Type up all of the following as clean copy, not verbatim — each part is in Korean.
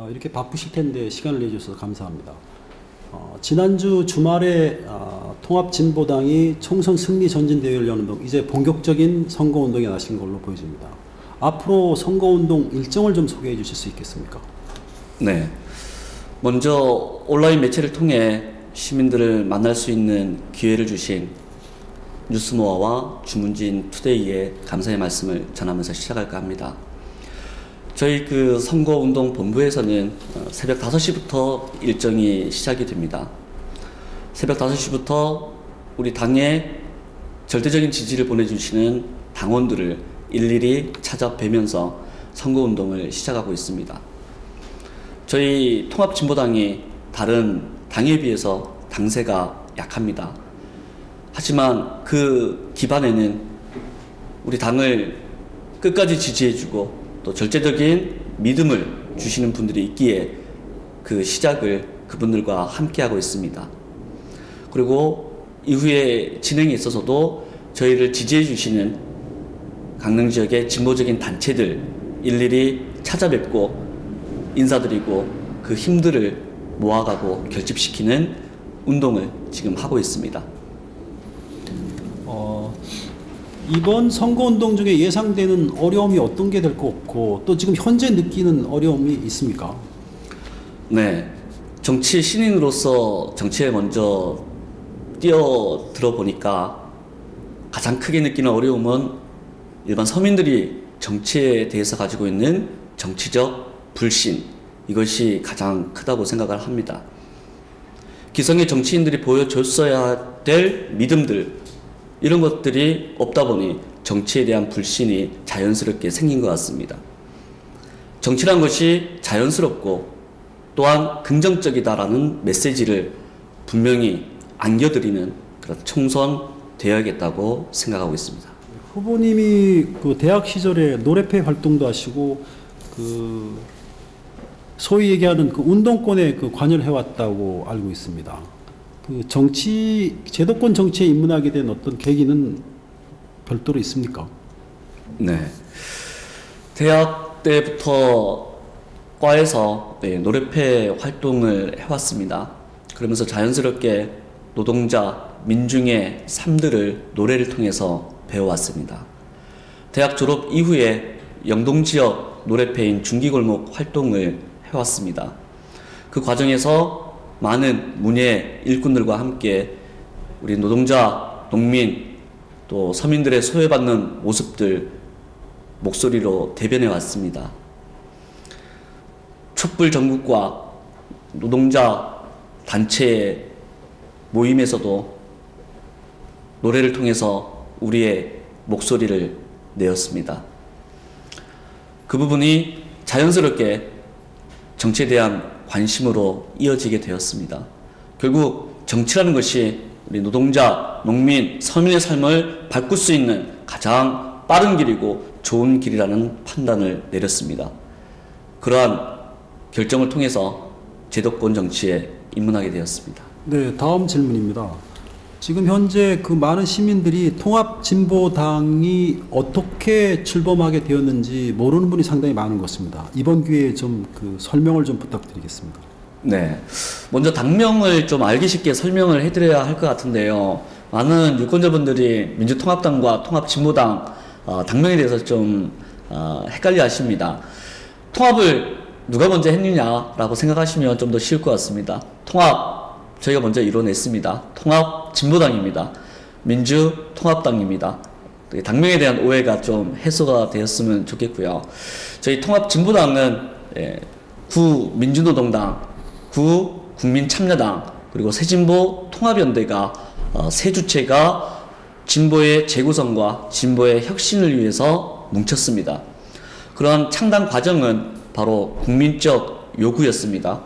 이렇게 바쁘실 텐데 시간을 내주셔서 감사합니다. 지난주 주말에 통합진보당이 총선 승리 전진대회를 여는 등 이제 본격적인 선거운동에 나신 걸로 보여집니다. 앞으로 선거운동 일정을 좀 소개해 주실 수 있겠습니까? 네. 먼저 온라인 매체를 통해 시민들을 만날 수 있는 기회를 주신 뉴스모아와 주문진 투데이에 감사의 말씀을 전하면서 시작할까 합니다. 저희 선거운동 본부에서는 새벽 5시부터 일정이 시작이 됩니다. 새벽 5시부터 우리 당에 절대적인 지지를 보내주시는 당원들을 일일이 찾아뵈면서 선거운동을 시작하고 있습니다. 저희 통합진보당이 다른 당에 비해서 당세가 약합니다. 하지만 그 기반에는 우리 당을 끝까지 지지해주고 또 절대적인 믿음을 주시는 분들이 있기에 그 시작을 그분들과 함께하고 있습니다. 그리고 이후에 진행에 있어서도 저희를 지지해 주시는 강릉 지역의 진보적인 단체들 일일이 찾아뵙고 인사드리고 그 힘들을 모아가고 결집시키는 운동을 지금 하고 있습니다. 이번 선거운동 중에 예상되는 어려움이 어떤 게 될 것 같고 또 지금 현재 느끼는 어려움이 있습니까? 네, 정치 신인으로서 정치에 먼저 뛰어들어 보니까 가장 크게 느끼는 어려움은 일반 서민들이 정치에 대해서 가지고 있는 정치적 불신, 이것이 가장 크다고 생각을 합니다. 기성의 정치인들이 보여줬어야 될 믿음들, 이런 것들이 없다 보니 정치에 대한 불신이 자연스럽게 생긴 것 같습니다. 정치란 것이 자연스럽고 또한 긍정적이다라는 메시지를 분명히 안겨드리는 그런 총선 되어야겠다고 생각하고 있습니다. 후보님이 대학 시절에 노래패 활동도 하시고 소위 얘기하는 운동권에 관여를 해왔다고 알고 있습니다. 제도권 정치에 입문하게 된 어떤 계기는 별도로 있습니까? 네. 대학 때부터 과에서 노래패 활동을 해왔습니다. 그러면서 자연스럽게 노동자, 민중의 삶들을 노래를 통해서 배워왔습니다. 대학 졸업 이후에 영동 지역 노래패인 중기골목 활동을 해왔습니다. 그 과정에서 많은 문예 일꾼들과 함께 우리 노동자, 농민, 또 서민들의 소외받는 모습들 목소리로 대변해 왔습니다. 촛불 전국과 노동자 단체의 모임에서도 노래를 통해서 우리의 목소리를 내었습니다. 그 부분이 자연스럽게 정치에 대한 관심으로 이어지게 되었습니다. 결국 정치라는 것이 우리 노동자, 농민, 서민의 삶을 바꿀 수 있는 가장 빠른 길이고 좋은 길이라는 판단을 내렸습니다. 그러한 결정을 통해서 제도권 정치에 입문하게 되었습니다. 네, 다음 질문입니다. 지금 현재 많은 시민들이 통합진보당이 어떻게 출범하게 되었는지 모르는 분이 상당히 많은 것 같습니다. 이번 기회에 좀 설명을 좀 부탁드리겠습니다. 네, 먼저 당명을 좀 알기 쉽게 설명을 해드려야 할 것 같은데요. 많은 유권자분들이 민주통합당과 통합진보당 당명에 대해서 좀 헷갈려 하십니다. 통합을 누가 먼저 했느냐라고 생각하시면 좀 더 쉬울 것 같습니다. 통합 저희가 먼저 이뤄냈습니다. 통합진보당입니다. 민주통합당입니다. 당명에 대한 오해가 좀 해소가 되었으면 좋겠고요. 저희 통합진보당은 구민주노동당, 구국민참여당, 그리고 새진보 통합연대가 세 주체가 진보의 재구성과 진보의 혁신을 위해서 뭉쳤습니다. 그러한 창당 과정은 바로 국민적 요구였습니다.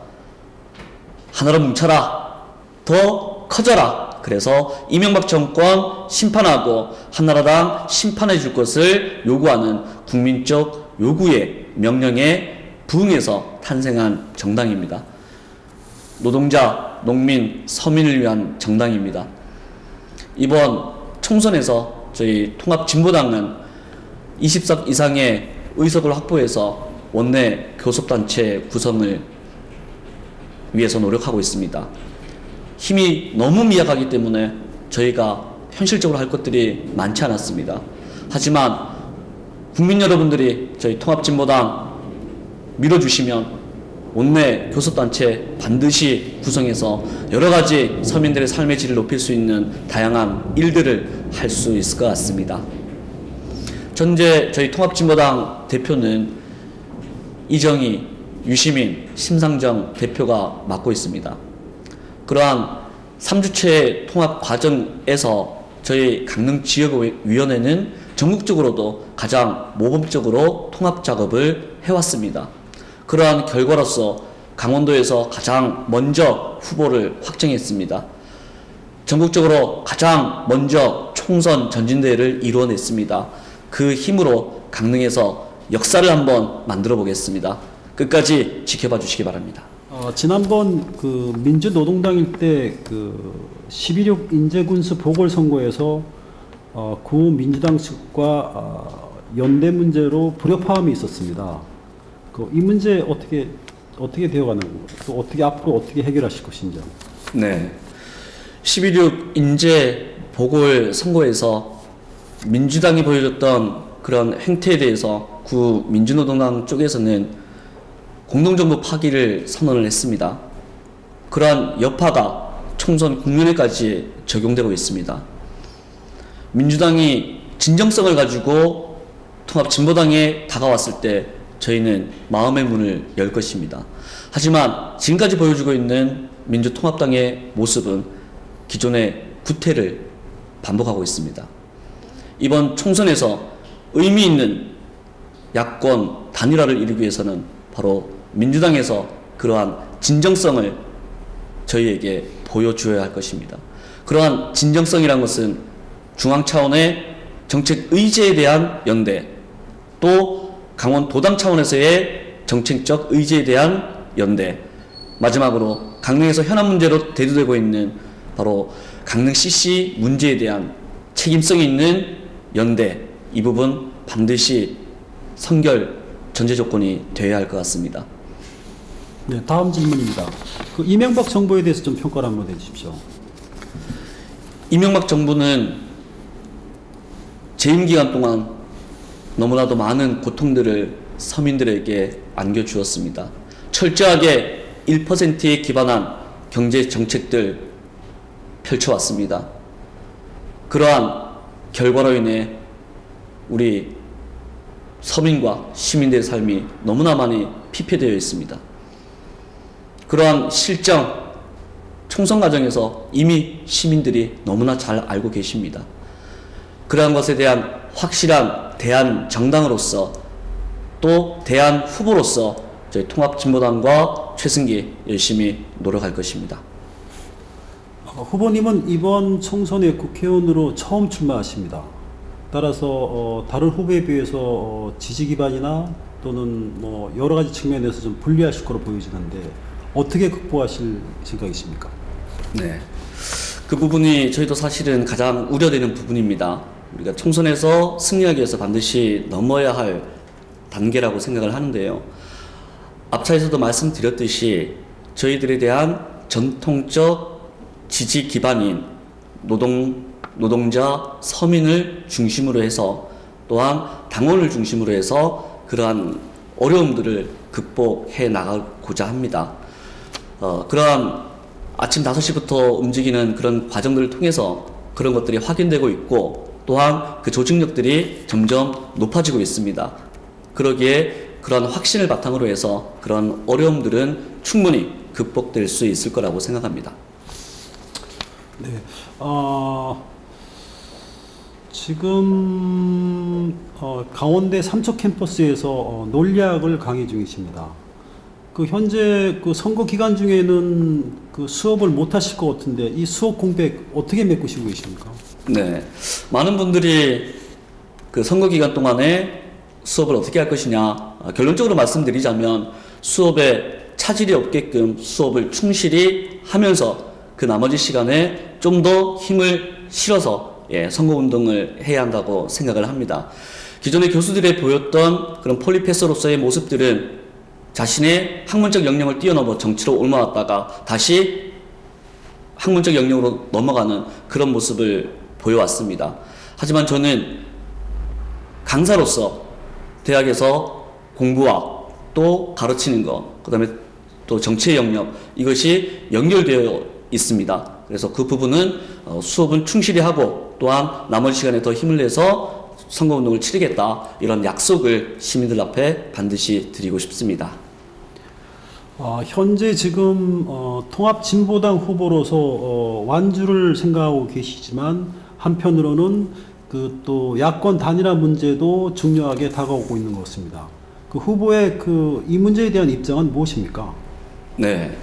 하나로 뭉쳐라, 더 커져라. 그래서 이명박 정권 심판하고 한나라당 심판해 줄 것을 요구하는 국민적 요구의 명령에 부응해서 탄생한 정당입니다. 노동자, 농민, 서민을 위한 정당입니다. 이번 총선에서 저희 통합진보당은 20석 이상의 의석을 확보해서 원내 교섭단체 구성을 위해서 노력하고 있습니다. 힘이 너무 미약하기 때문에 저희가 현실적으로 할 것들이 많지 않았습니다. 하지만 국민 여러분들이 저희 통합진보당 밀어주시면 원내 교섭단체 반드시 구성해서 여러가지 서민들의 삶의 질을 높일 수 있는 다양한 일들을 할 수 있을 것 같습니다. 현재 저희 통합진보당 대표는 이정희, 유시민, 심상정 대표가 맡고 있습니다. 그러한 3주체 통합 과정에서 저희 강릉지역위원회는 전국적으로도 가장 모범적으로 통합 작업을 해왔습니다. 그러한 결과로서 강원도에서 가장 먼저 후보를 확정했습니다. 전국적으로 가장 먼저 총선 전진대회를 이루어냈습니다. 그 힘으로 강릉에서 역사를 한번 만들어 보겠습니다. 끝까지 지켜봐 주시기 바랍니다. 지난번 그 민주노동당일 때 그 12.6 인재군수 보궐선거에서 구 민주당 측과 연대 문제로 불협화음이 있었습니다. 이 문제 어떻게 되어가는 건가요? 또 어떻게 앞으로 어떻게 해결하실 것인지요? 네, 12.6 인재 보궐선거에서 민주당이 보여줬던 그런 행태에 대해서 구 민주노동당 쪽에서는 공동정부 파기를 선언을 했습니다. 그러한 여파가 총선 국면에까지 적용되고 있습니다. 민주당이 진정성을 가지고 통합진보당에 다가왔을 때 저희는 마음의 문을 열 것입니다. 하지만 지금까지 보여주고 있는 민주통합당의 모습은 기존의 구태를 반복하고 있습니다. 이번 총선에서 의미 있는 야권 단일화를 이루기 위해서는 바로 민주당에서 그러한 진정성을 저희에게 보여주어야 할 것입니다. 그러한 진정성이란 것은 중앙 차원의 정책 의제에 대한 연대, 또 강원 도당 차원에서의 정책적 의제에 대한 연대, 마지막으로 강릉에서 현안 문제로 대두되고 있는 바로 강릉 CC 문제에 대한 책임성이 있는 연대, 이 부분 반드시 선결 전제 조건이 되어야 할 것 같습니다. 네, 다음 질문입니다. 그 이명박 정부에 대해서 좀 평가를 한번 해주십시오. 이명박 정부는 재임 기간 동안 너무나도 많은 고통들을 서민들에게 안겨주었습니다. 철저하게 1%에 기반한 경제 정책들 펼쳐왔습니다. 그러한 결과로 인해 우리 서민과 시민들의 삶이 너무나 많이 피폐되어 있습니다. 그러한 실정, 총선 과정에서 이미 시민들이 너무나 잘 알고 계십니다. 그러한 것에 대한 확실한 대안 정당으로서 또 대안 후보로서 저희 통합진보당과 최승기 열심히 노력할 것입니다. 후보님은 이번 총선에 국회의원으로 처음 출마하십니다. 따라서 다른 후보에 비해서 지지 기반이나 또는 뭐 여러 가지 측면에서 좀 불리하실 거로 보여지는데 어떻게 극복하실 생각이십니까? 네, 그 부분이 저희도 사실은 가장 우려되는 부분입니다. 우리가 총선에서 승리하기 위해서 반드시 넘어야 할 단계라고 생각을 하는데요. 앞차에서도 말씀드렸듯이 저희들에 대한 전통적 지지 기반인 노동자, 서민을 중심으로 해서 또한 당원을 중심으로 해서 그러한 어려움들을 극복해 나가고자 합니다. 그러한 아침 5시부터 움직이는 그런 과정들을 통해서 그런 것들이 확인되고 있고 또한 그 조직력들이 점점 높아지고 있습니다. 그러기에 그런 확신을 바탕으로 해서 그런 어려움들은 충분히 극복될 수 있을 거라고 생각합니다. 네, 지금 강원대 삼척 캠퍼스에서 논리학을 강의 중이십니다. 그 현재 그 선거 기간 중에는 그 수업을 못 하실 것 같은데 이 수업 공백 어떻게 메꾸시고 계십니까? 네, 많은 분들이 그 선거 기간 동안에 수업을 어떻게 할 것이냐, 결론적으로 말씀드리자면 수업에 차질이 없게끔 수업을 충실히 하면서 그 나머지 시간에 좀 더 힘을 실어서 선거운동을 해야 한다고 생각을 합니다. 기존의 교수들의 보였던 그런 폴리페서로서의 모습들은 자신의 학문적 영역을 뛰어넘어 정치로 옮아왔다가 다시 학문적 영역으로 넘어가는 그런 모습을 보여왔습니다. 하지만 저는 강사로서 대학에서 공부와 또 가르치는 것, 그 다음에 또 정치의 영역, 이것이 연결되어 있습니다. 그래서 그 부분은 수업은 충실히 하고 또한 나머지 시간에 더 힘을 내서 선거운동을 치르겠다, 이런 약속을 시민들 앞에 반드시 드리고 싶습니다. 현재 지금 통합진보당 후보로서 완주를 생각하고 계시지만 한편으로는 그 또 야권 단일화 문제도 중요하게 다가오고 있는 것 같습니다. 그 후보의 이 문제에 대한 입장은 무엇입니까? 네.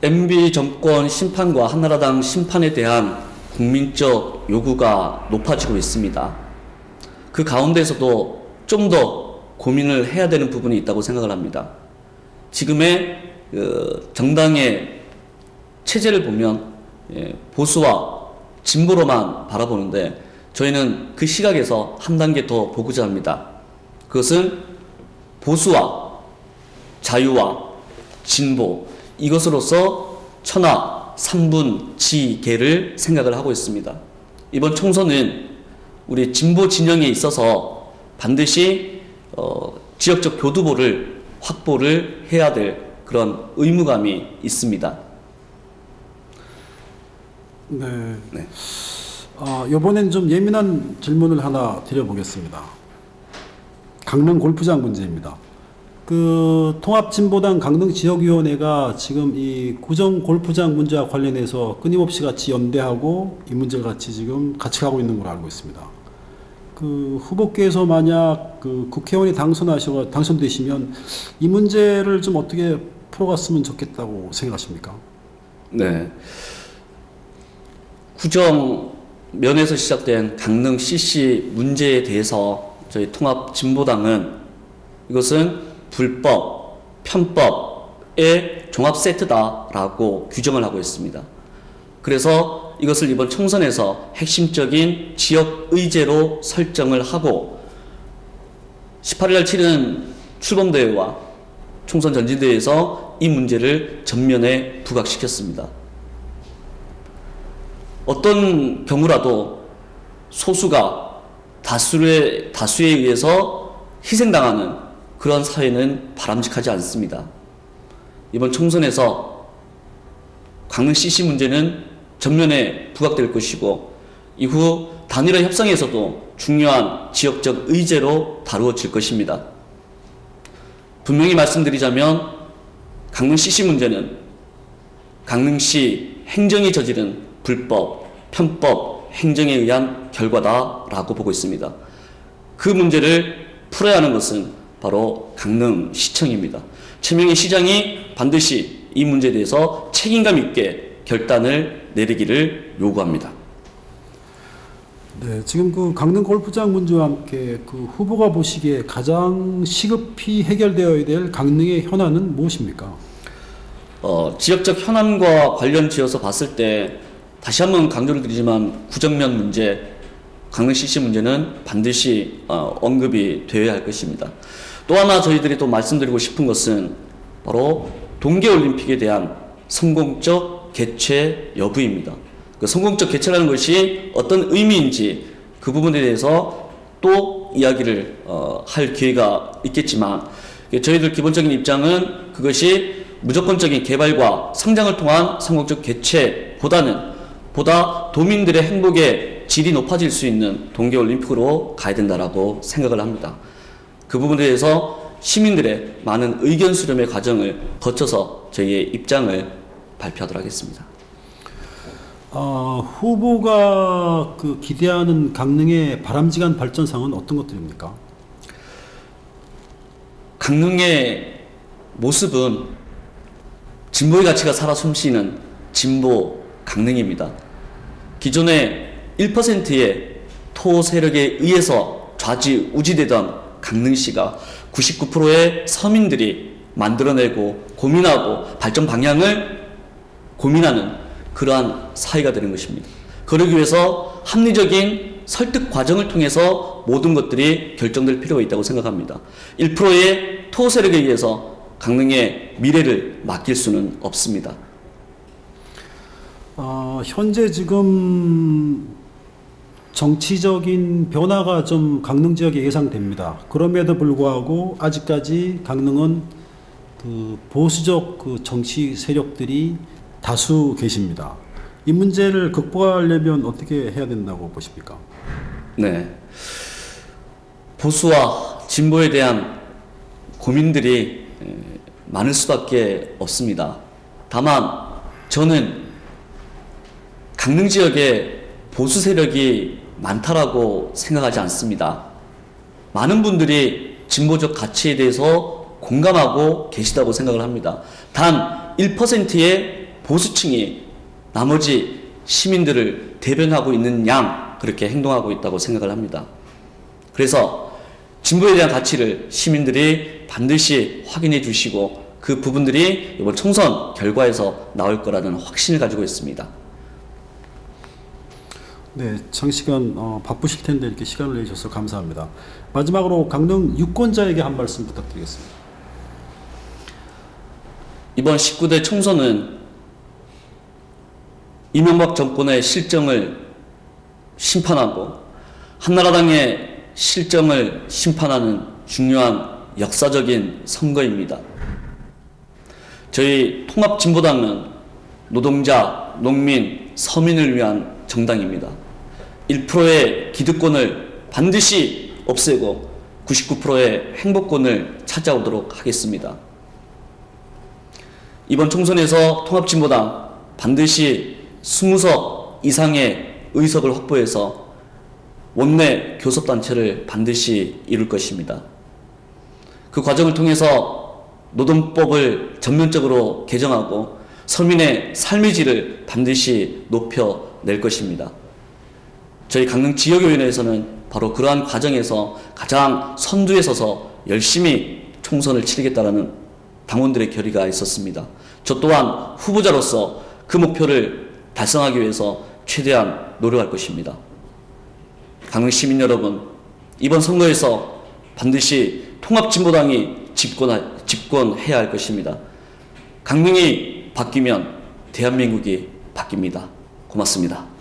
MB 정권 심판과 한나라당 심판에 대한 국민적 요구가 높아지고 있습니다. 그 가운데서도 좀 더 고민을 해야 되는 부분이 있다고 생각을 합니다. 지금의 정당의 체제를 보면 보수와 진보로만 바라보는데 저희는 그 시각에서 한 단계 더 보고자 합니다. 그것은 보수와 자유와 진보, 이것으로서 천하 삼분지계를 생각을 하고 있습니다. 이번 총선은 우리 진보 진영에 있어서 반드시 지역적 교두보를 확보를 해야 될 그런 의무감이 있습니다. 네. 이번엔 좀 예민한 질문을 하나 드려보겠습니다. 강릉 골프장 문제입니다. 그 통합진보당 강릉지역위원회가 지금 이 구정 골프장 문제와 관련해서 끊임없이 같이 연대하고 이 문제를 지금 같이 가고 있는 걸로 알고 있습니다. 그 후보께서 만약 그 국회의원이 당선되시면 이 문제를 좀 어떻게 풀어갔으면 좋겠다고 생각하십니까? 네. 구정 면에서 시작된 강릉 CC 문제에 대해서 저희 통합진보당은 이것은 불법, 편법의 종합 세트다라고 규정을 하고 있습니다. 그래서 이것을 이번 총선에서 핵심적인 지역 의제로 설정을 하고 18일날 치른 출범대회와 총선 전진대회에서 이 문제를 전면에 부각시켰습니다. 어떤 경우라도 소수가 다수에 의해서 희생당하는 그런 사회는 바람직하지 않습니다. 이번 총선에서 강릉 CC 문제는 전면에 부각될 것이고 이후 단일화 협상에서도 중요한 지역적 의제로 다루어질 것입니다. 분명히 말씀드리자면 강릉 CC 문제는 강릉시 행정이 저지른 불법, 편법, 행정에 의한 결과다라고 보고 있습니다. 그 문제를 풀어야 하는 것은 바로 강릉시청입니다. 최명희 시장이 반드시 이 문제에 대해서 책임감 있게 결단을 내리기를 요구합니다. 네, 지금 그 강릉 골프장 문제와 함께 그 후보가 보시기에 가장 시급히 해결되어야 될 강릉의 현안은 무엇입니까? 지역적 현안과 관련 지어서 봤을 때 다시 한번 강조를 드리지만 구정면 문제, 강릉 CC 문제는 반드시 언급이 되어야 할 것입니다. 또 하나 저희들이 또 말씀드리고 싶은 것은 바로 동계올림픽에 대한 성공적 개최 여부입니다. 그 성공적 개최라는 것이 어떤 의미인지 그 부분에 대해서 또 이야기를 할 기회가 있겠지만 저희들 기본적인 입장은 그것이 무조건적인 개발과 성장을 통한 성공적 개최보다는 보다 도민들의 행복의 질이 높아질 수 있는 동계올림픽으로 가야 된다라고 생각을 합니다. 그 부분에 대해서 시민들의 많은 의견 수렴의 과정을 거쳐서 저희의 입장을 발표하도록 하겠습니다. 후보가 그 기대하는 강릉의 바람직한 발전상은 어떤 것들입니까? 강릉의 모습은 진보의 가치가 살아 숨쉬는 진보 강릉입니다. 기존의 1%의 토 세력에 의해서 좌지우지되던 강릉시가 99%의 서민들이 만들어내고 고민하고 발전 방향을 고민하는 그러한 사회가 되는 것입니다. 그러기 위해서 합리적인 설득 과정을 통해서 모든 것들이 결정될 필요가 있다고 생각합니다. 1%의 토 세력에 의해서 강릉의 미래를 맡길 수는 없습니다. 현재 지금 정치적인 변화가 좀 강릉 지역에 예상됩니다. 그럼에도 불구하고 아직까지 강릉은 그 보수적 그 정치 세력들이 다수 계십니다. 이 문제를 극복하려면 어떻게 해야 된다고 보십니까? 네. 보수와 진보에 대한 고민들이 많을 수밖에 없습니다. 다만 저는 강릉 지역에 보수 세력이 많다라고 생각하지 않습니다. 많은 분들이 진보적 가치에 대해서 공감하고 계시다고 생각을 합니다. 단 1%의 보수층이 나머지 시민들을 대변하고 있는 양 그렇게 행동하고 있다고 생각을 합니다. 그래서 진보에 대한 가치를 시민들이 반드시 확인해 주시고 그 부분들이 이번 총선 결과에서 나올 거라는 확신을 가지고 있습니다. 네, 장시간 바쁘실 텐데 이렇게 시간을 내주셔서 감사합니다. 마지막으로 강릉 유권자에게 한 말씀 부탁드리겠습니다. 이번 19대 총선은 이명박 정권의 실정을 심판하고 한나라당의 실정을 심판하는 중요한 역사적인 선거입니다. 저희 통합진보당은 노동자, 농민, 서민을 위한 정당입니다. 1%의 기득권을 반드시 없애고 99%의 행복권을 찾아오도록 하겠습니다. 이번 총선에서 통합진보당 반드시 20석 이상의 의석을 확보해서 원내 교섭단체를 반드시 이룰 것입니다. 그 과정을 통해서 노동법을 전면적으로 개정하고 서민의 삶의 질을 반드시 높여낼 것입니다. 저희 강릉 지역위원회에서는 바로 그러한 과정에서 가장 선두에 서서 열심히 총선을 치르겠다는 당원들의 결의가 있었습니다. 저 또한 후보자로서 그 목표를 달성하기 위해서 최대한 노력할 것입니다. 강릉 시민 여러분, 이번 선거에서 반드시 통합진보당이 집권해야 할 것입니다. 강릉이 바뀌면 대한민국이 바뀝니다. 고맙습니다.